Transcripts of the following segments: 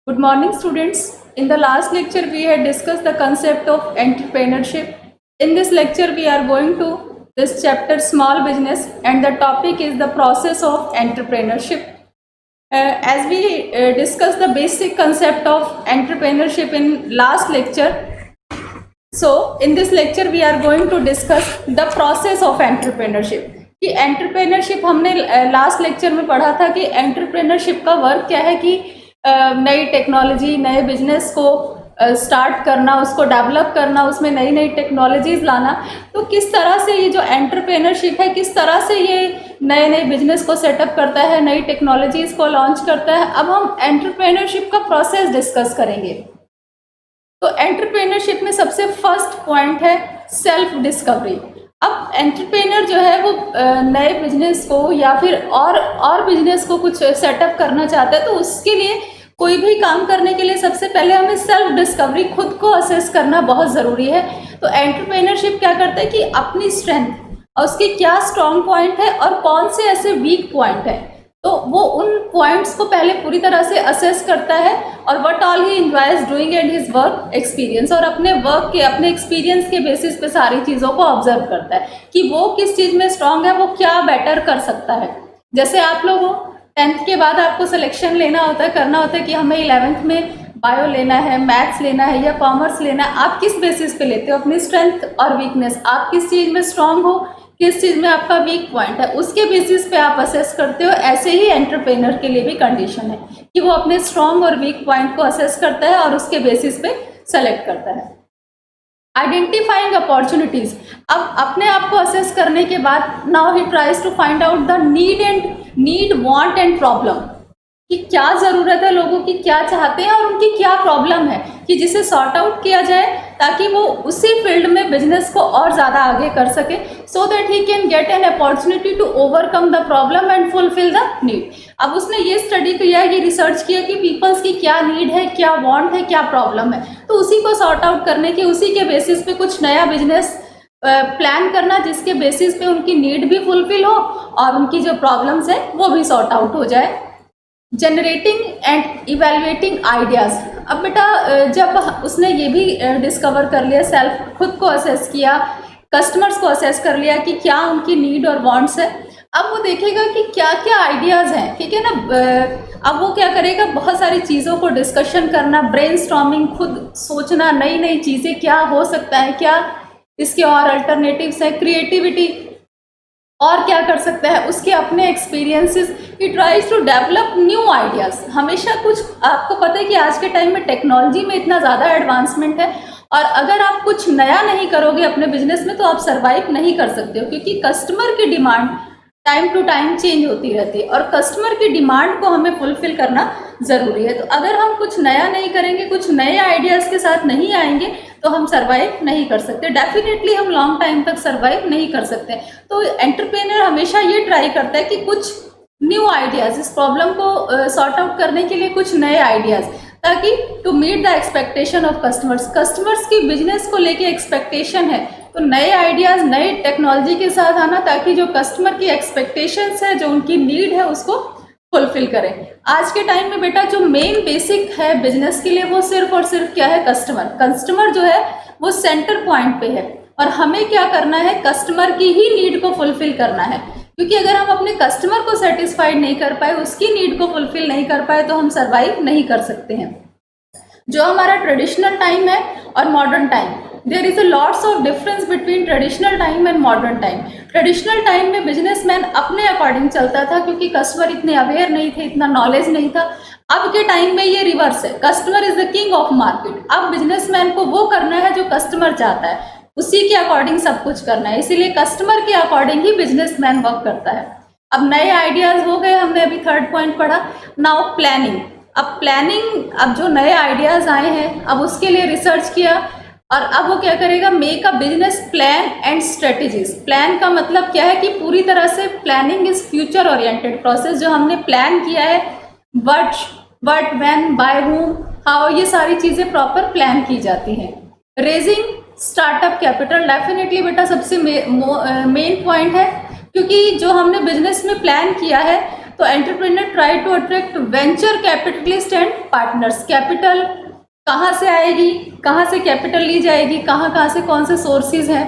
Good morning, students. In the last lecture, we had discussed the concept of entrepreneurship. In this lecture, we are going to this chapter small business, and the topic is the process of entrepreneurship. As we discussed the basic concept of entrepreneurship in last lecture, so in this lecture we are going to discuss the process of entrepreneurship. कि entrepreneurship हमने last lecture में पढ़ा था कि entrepreneurship का work क्या है कि नई टेक्नोलॉजी, नए बिजनेस को स्टार्ट करना, उसको डेवलप करना, उसमें नई नई टेक्नोलॉजीज लाना। तो किस तरह से ये जो एंटरप्रेन्योरशिप है, किस तरह से ये नए नए बिजनेस को सेटअप करता है, नई टेक्नोलॉजीज को लॉन्च करता है। अब हम एंटरप्रेन्योरशिप का प्रोसेस डिस्कस करेंगे। तो एंटरप्रेन्योरशिप में सबसे फर्स्ट पॉइंट है सेल्फ डिस्कवरी। अब एंटरप्रेन्योर जो है वो नए बिजनेस को या फिर और बिजनेस को कुछ सेटअप करना चाहता है, तो उसके लिए कोई भी काम करने के लिए सबसे पहले हमें सेल्फ डिस्कवरी, खुद को असेस करना बहुत ज़रूरी है। तो एंटरप्रेन्योरशिप क्या करता है कि अपनी स्ट्रेंथ और उसके क्या स्ट्रॉन्ग पॉइंट है और कौन से ऐसे वीक पॉइंट है, तो वो उन पॉइंट्स को पहले पूरी तरह से असेस करता है और what all he enjoys doing and his work experience, और अपने वर्क के, अपने एक्सपीरियंस के बेसिस पे सारी चीज़ों को ऑब्जर्व करता है कि वो किस चीज़ में स्ट्रांग है, वो क्या बेटर कर सकता है। जैसे आप लोगों 10th के बाद आपको सिलेक्शन लेना होता है, करना होता है कि हमें 11th में बायो लेना है, मैथ्स लेना है या कॉमर्स लेना है। आप किस बेसिस पे लेते हो? अपनी स्ट्रेंथ और वीकनेस, आप किस चीज़ में स्ट्रांग हो, किस चीज़ में आपका वीक पॉइंट है, उसके बेसिस पे आप असेस करते हो। ऐसे ही एंटरप्रेन्योर के लिए भी कंडीशन है कि वो अपने स्ट्रांग और वीक पॉइंट को असेस करता है और उसके बेसिस पे सेलेक्ट करता है। आइडेंटिफाइंग अपॉर्चुनिटीज, अब अपने आप को असेस करने के बाद now he tries to find out the need want and problem, कि क्या ज़रूरत है लोगों की, क्या चाहते हैं और उनकी क्या प्रॉब्लम है, कि जिसे सॉर्ट आउट किया जाए ताकि वो उसी फील्ड में बिजनेस को और ज़्यादा आगे कर सके, so that he can get an opportunity to overcome the problem and fulfil the need. अब उसने ये स्टडी किया, ये रिसर्च किया कि पीपल्स की क्या नीड है, क्या वांट है, क्या प्रॉब्लम है, तो उसी को सॉर्ट आउट करने के, उसी के बेसिस पे कुछ नया बिजनेस प्लान करना जिसके बेसिस पे उनकी नीड भी फुलफिल हो और उनकी जो प्रॉब्लम्स है वो भी सॉर्ट आउट हो जाए। जनरेटिंग एंड इवेल्युएटिंग आइडियाज़, अब बेटा जब उसने ये भी डिस्कवर कर लिया, सेल्फ खुद को असेस किया, कस्टमर्स को असेस कर लिया कि क्या उनकी नीड और वांट्स है, अब वो देखेगा कि क्या क्या आइडियाज़ हैं, ठीक है ना। अब वो क्या करेगा, बहुत सारी चीज़ों को डिस्कशन करना, ब्रेनस्टॉर्मिंग, खुद सोचना, नई नई चीज़ें क्या हो सकता है, क्या इसके और अल्टरनेटिव्स हैं, क्रिएटिविटी और क्या कर सकता है, उसके अपने experiences, he tries to develop new ideas. हमेशा कुछ, आपको पता है कि आज के टाइम में टेक्नोलॉजी में इतना ज़्यादा एडवांसमेंट है, और अगर आप कुछ नया नहीं करोगे अपने बिजनेस में तो आप सर्वाइव नहीं कर सकते हो, क्योंकि कस्टमर की demand time to time change होती रहती है और कस्टमर की डिमांड को हमें फुलफिल करना ज़रूरी है। तो अगर हम कुछ नया नहीं करेंगे, कुछ नए आइडियाज़ के साथ नहीं आएंगे तो हम सर्वाइव नहीं कर सकते, डेफिनेटली हम लॉन्ग टाइम तक सर्वाइव नहीं कर सकते। तो एंटरप्रेन्योर हमेशा ये ट्राई करता है कि कुछ न्यू आइडियाज़, इस प्रॉब्लम को सॉर्ट आउट करने के लिए कुछ नए आइडियाज़, ताकि to meet the expectation of customers की बिजनेस को लेके एक्सपेक्टेशन है, तो नए आइडियाज़, नई टेक्नोलॉजी के साथ आना ताकि जो कस्टमर की एक्सपेक्टेशंस है, जो उनकी नीड है, उसको फुलफिल करें। आज के टाइम में बेटा जो मेन बेसिक है बिजनेस के लिए वो सिर्फ और सिर्फ क्या है, कस्टमर जो है वो सेंटर पॉइंट पे है, और हमें क्या करना है, कस्टमर की ही नीड को फुलफिल करना है। क्योंकि अगर हम अपने कस्टमर को सेटिस्फाइड नहीं कर पाए, उसकी नीड को फुलफिल नहीं कर पाए, तो हम सर्वाइव नहीं कर सकते हैं। जो हमारा ट्रेडिशनल टाइम है और modern time, there is a lots of difference between traditional time and modern time. Traditional time में बिजनेसमैन अपने अकॉर्डिंग चलता था, क्योंकि कस्टमर इतने अवेयर नहीं थे, इतना नॉलेज नहीं था। अब के टाइम में ये रिवर्स है, customer is the king of market. अब बिजनेसमैन को वो करना है जो कस्टमर चाहता है, उसी के अकॉर्डिंग सब कुछ करना है, इसीलिए कस्टमर के अकॉर्डिंग ही बिजनेसमैन वर्क करता है। अब नए आइडियाज़ हो गए, हमने अभी थर्ड पॉइंट पढ़ा। नाउ प्लानिंग, अब जो नए आइडियाज़ आए हैं, अब उसके लिए रिसर्च किया, और अब वो क्या करेगा, make a business plan and strategies. Plan का मतलब क्या है कि पूरी तरह से planning is future oriented process, जो हमने प्लान किया है, what, when, by whom, how, ये सारी चीज़ें प्रॉपर प्लान की जाती हैं। रेजिंग स्टार्टअप कैपिटल, डेफिनेटली बेटा सबसे मेन पॉइंट है, क्योंकि जो हमने बिजनेस में प्लान किया है तो entrepreneur try to attract venture capitalist and partners. Capital कहाँ से आएगी, कहाँ से कैपिटल ली जाएगी, कहाँ से कौन से सोर्सेज हैं,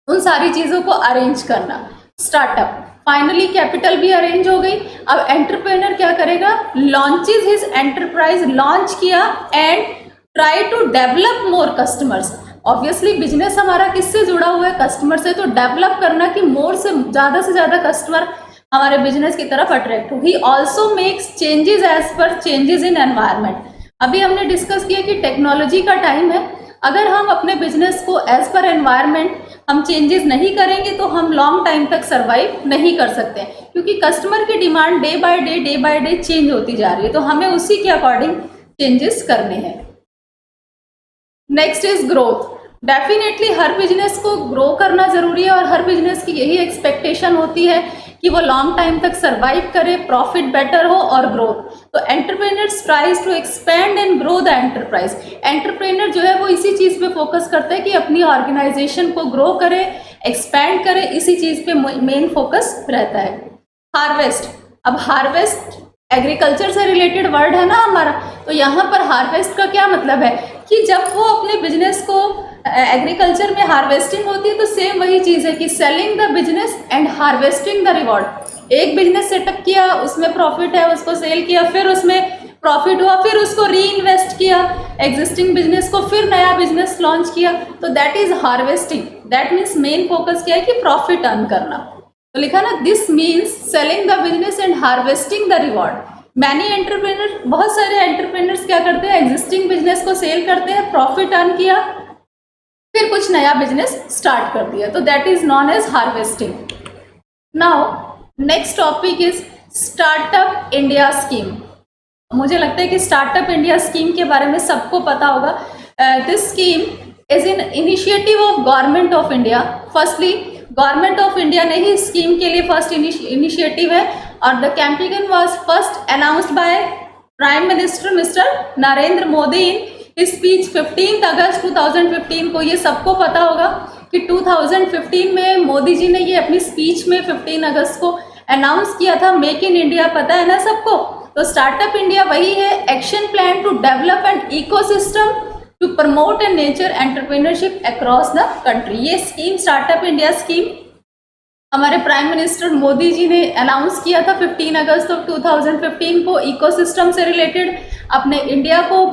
उन सारी चीज़ों को अरेंज करना। स्टार्टअप, फाइनली कैपिटल भी अरेंज हो गई। अब एंटरप्रेन्योर क्या करेगा, लॉन्चेस हिज एंटरप्राइज, लॉन्च किया and try to develop more customers. Obviously business हमारा किससे जुड़ा हुआ है, कस्टमर से, तो डेवलप करना कि मोर से ज़्यादा कस्टमर हमारे बिजनेस की तरफ अट्रैक्ट हो। He also makes changes as per changes in environment. अभी हमने डिस्कस किया कि टेक्नोलॉजी का टाइम है, अगर हम अपने बिजनेस को एज पर एनवायरनमेंट हम चेंजेस नहीं करेंगे तो हम लॉन्ग टाइम तक सर्वाइव नहीं कर सकते, क्योंकि कस्टमर की demand day by day change होती जा रही है, तो हमें उसी के अकॉर्डिंग चेंजेस करने हैं। Next is growth. Definitely her business को ग्रो करना जरूरी है और हर बिजनेस की यही एक्सपेक्टेशन होती है कि वो लॉन्ग टाइम तक सर्वाइव करे, प्रॉफिट बेटर हो और ग्रोथ। तो entrepreneurs tries to expand and grow the enterprise. Entrepreneur जो है वो इसी चीज़ पे फोकस करता है कि अपनी ऑर्गेनाइजेशन को ग्रो करे, एक्सपैंड करे, इसी चीज़ पे मेन फोकस रहता है। हार्वेस्ट, अब हार्वेस्ट एग्रीकल्चर से रिलेटेड वर्ड है ना हमारा, तो यहाँ पर हार्वेस्ट का क्या मतलब है कि जब वो अपने बिजनेस को एग्रीकल्चर में हार्वेस्टिंग होती है तो सेम वही चीज़ है कि selling the business and harvesting the reward. एक बिजनेस सेटअप किया, उसमें प्रॉफिट है, उसको सेल किया, फिर उसमें प्रॉफिट हुआ, फिर उसको री इन्वेस्ट किया एग्जिस्टिंग बिजनेस को, फिर नया बिजनेस लॉन्च किया, तो that is harvesting. That means main focus क्या है कि प्रॉफिट अर्न करना। तो लिखा ना, this means selling the business and harvesting the reward. Many entrepreneur, बहुत सारे एंटरप्रेन्योर्स क्या करते हैं, एग्जिस्टिंग बिजनेस को सेल करते हैं, प्रॉफिट अर्न किया, फिर कुछ नया बिजनेस स्टार्ट कर दिया, तो that is known as harvesting. Now next topic is startup India scheme. मुझे लगता है कि स्टार्टअप इंडिया स्कीम के बारे में सबको पता होगा। This scheme is in initiative of government of India. Firstly government of India ने ही स्कीम के लिए फर्स्ट इनिशिएटिव है और the campaign was first announced by prime minister mister Narendra Modi in speech 15 अगस्त 2015 को। ये सबको पता होगा कि 2015 में मोदी जी ने ये अपनी स्पीच में 15 अगस्त को अनाउंस किया था, मेक इन इंडिया, पता है ना सबको। तो स्टार्टअप इंडिया वही है, action plan to develop an ecosystem to promote and nurture entrepreneurship across the country. ये स्कीम स्टार्टअप इंडिया स्कीम हमारे प्राइम मिनिस्टर मोदी जी ने अनाउंस किया था 15 अगस्त 2015 को। इकोसिस्टम से रिलेटेड, अपने इंडिया को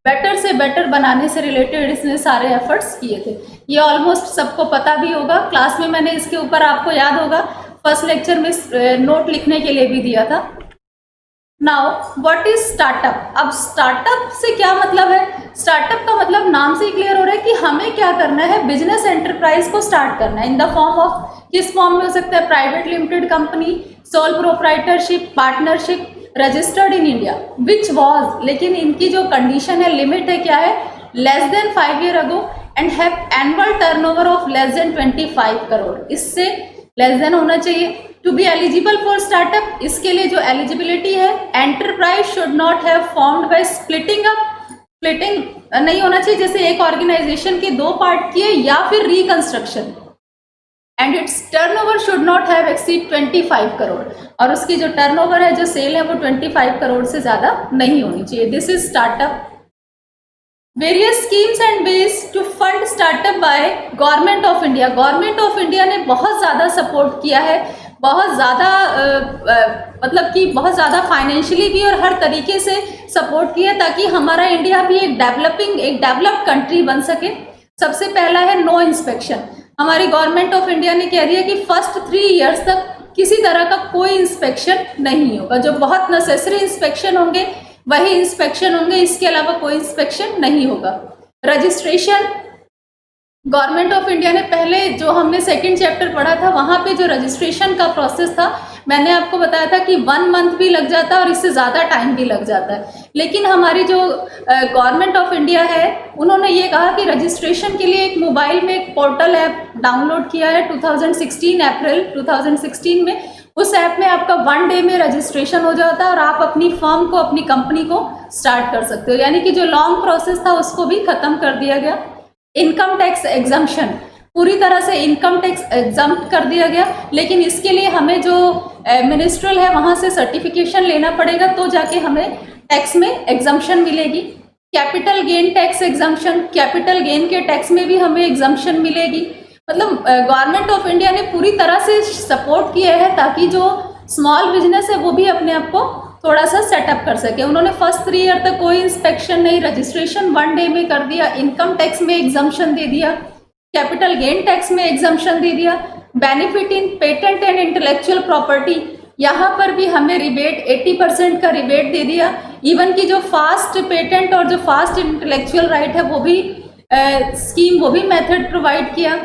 बेटर से बेटर बनाने से रिलेटेड इसने सारे एफर्ट्स किए थे। ये ऑलमोस्ट सबको पता भी होगा, क्लास में मैंने इसके ऊपर, आपको याद होगा, फर्स्ट लेक्चर में नोट लिखने के लिए भी दिया था। Now what is startup. अब स्टार्टअप से क्या मतलब है, स्टार्टअप का मतलब नाम से ही क्लियर हो रहा है कि हमें क्या करना है, बिजनेस एंटरप्राइज को स्टार्ट करना है इन द फॉर्म ऑफ, किस फॉर्म में हो सकता है, private limited company, sole proprietorship, partnership, registered in India, which was, लेकिन इनकी जो कंडीशन है, लिमिट है, क्या है, less than 5 year ago and have annual turnover of less than 25 crore, इससे लेस देन होना चाहिए। To be eligible for startup, इसके लिए जो एलिजिबिलिटी है, enterprise should not have formed by splitting up, splitting नहीं होना चाहिए, जैसे एक ऑर्गेनाइजेशन के दो पार्ट किए या फिर reconstruction, and it's turnover should not have exceed 25 crore, और उसकी जो टर्नओवर है, जो सेल है, वो 25 करोड़ से ज़्यादा नहीं होनी चाहिए। This is startup. Various schemes and ways to fund startup by government of India. Government of India ने बहुत ज़्यादा सपोर्ट किया है, बहुत ज़्यादा मतलब कि बहुत ज़्यादा फाइनेंशियली भी और हर तरीके से सपोर्ट किया ताकि हमारा इंडिया भी एक डेवलप्ड कंट्री बन सके। सबसे पहला है नो इंस्पेक्शन। हमारी गवर्नमेंट ऑफ इंडिया ने कह दिया कि फर्स्ट 3 इयर्स तक किसी तरह का कोई इंस्पेक्शन नहीं होगा, जो बहुत नेसेसरी इंस्पेक्शन होंगे वही इंस्पेक्शन होंगे, इसके अलावा कोई इंस्पेक्शन नहीं होगा। रजिस्ट्रेशन, गवर्नमेंट ऑफ इंडिया ने पहले जो हमने सेकंड चैप्टर पढ़ा था वहाँ पे जो रजिस्ट्रेशन का प्रोसेस था, मैंने आपको बताया था कि 1 मंथ भी लग जाता है और इससे ज़्यादा टाइम भी लग जाता है। लेकिन हमारी जो गवर्नमेंट ऑफ इंडिया है, उन्होंने ये कहा कि रजिस्ट्रेशन के लिए एक मोबाइल में एक पोर्टल ऐप डाउनलोड किया है 2016 अप्रैल 2016 में। उस ऐप में आपका 1 डे में रजिस्ट्रेशन हो जाता है और आप अपनी फर्म को, अपनी कंपनी को स्टार्ट कर सकते हो, यानी कि जो लॉन्ग प्रोसेस था उसको भी ख़त्म कर दिया गया। इनकम टैक्स एग्जम्पशन, पूरी तरह से इनकम टैक्स एग्जम्प्ट कर दिया गया, लेकिन इसके लिए हमें जो मिनिस्ट्रल है वहाँ से सर्टिफिकेशन लेना पड़ेगा, तो जाके हमें टैक्स में एग्जम्पशन मिलेगी। Capital gain tax exemption, capital gain के टैक्स में भी हमें एग्जम्पशन मिलेगी। मतलब गवर्नमेंट ऑफ इंडिया ने पूरी तरह से सपोर्ट किया है ताकि जो स्मॉल बिजनेस है वो भी अपने आप को थोड़ा सा सेटअप कर सके। उन्होंने फर्स्ट 3 ईयर तक कोई इंस्पेक्शन नहीं, रजिस्ट्रेशन 1 डे में कर दिया, इनकम टैक्स में एग्जम्पशन दे दिया, कैपिटल गेन टैक्स में एग्जम्पशन दे दिया, benefit in patent and intellectual property, यहाँ पर भी हमें रिबेट 80% का रिबेट दे दिया। इवन की जो फास्ट पेटेंट और जो फास्ट इंटेलेक्चुअल राइट है वो भी स्कीम, वो भी मेथड प्रोवाइड किया।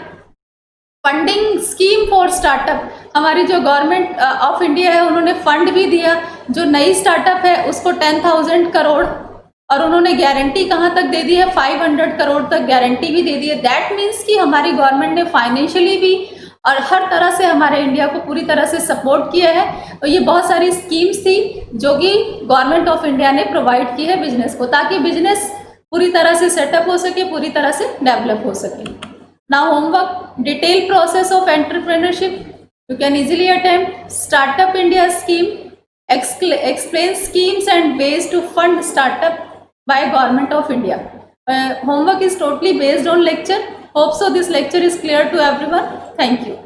फंडिंग स्कीम फॉर स्टार्टअप, हमारी जो गवर्नमेंट ऑफ इंडिया है उन्होंने फंड भी दिया, जो नई स्टार्टअप है उसको 10,000 करोड़, और उन्होंने गारंटी कहाँ तक दे दी है, 500 करोड़ तक गारंटी भी दे दी है। दैट मीन्स कि हमारी गवर्नमेंट ने फाइनेंशियली भी और हर तरह से हमारे इंडिया को पूरी तरह से सपोर्ट किया है। और ये बहुत सारी स्कीम्स थी जो कि गवर्नमेंट ऑफ इंडिया ने प्रोवाइड की है बिजनेस को, ताकि बिजनेस पूरी तरह से सेटअप हो सके, पूरी तरह से डेवलप हो सके। Now homework, detail process of entrepreneurship you can easily attempt। Startup India scheme explains schemes and ways to fund startup by Government of India। Homework is totally based on lecture. Hope so this lecture is clear to everyone. Thank you।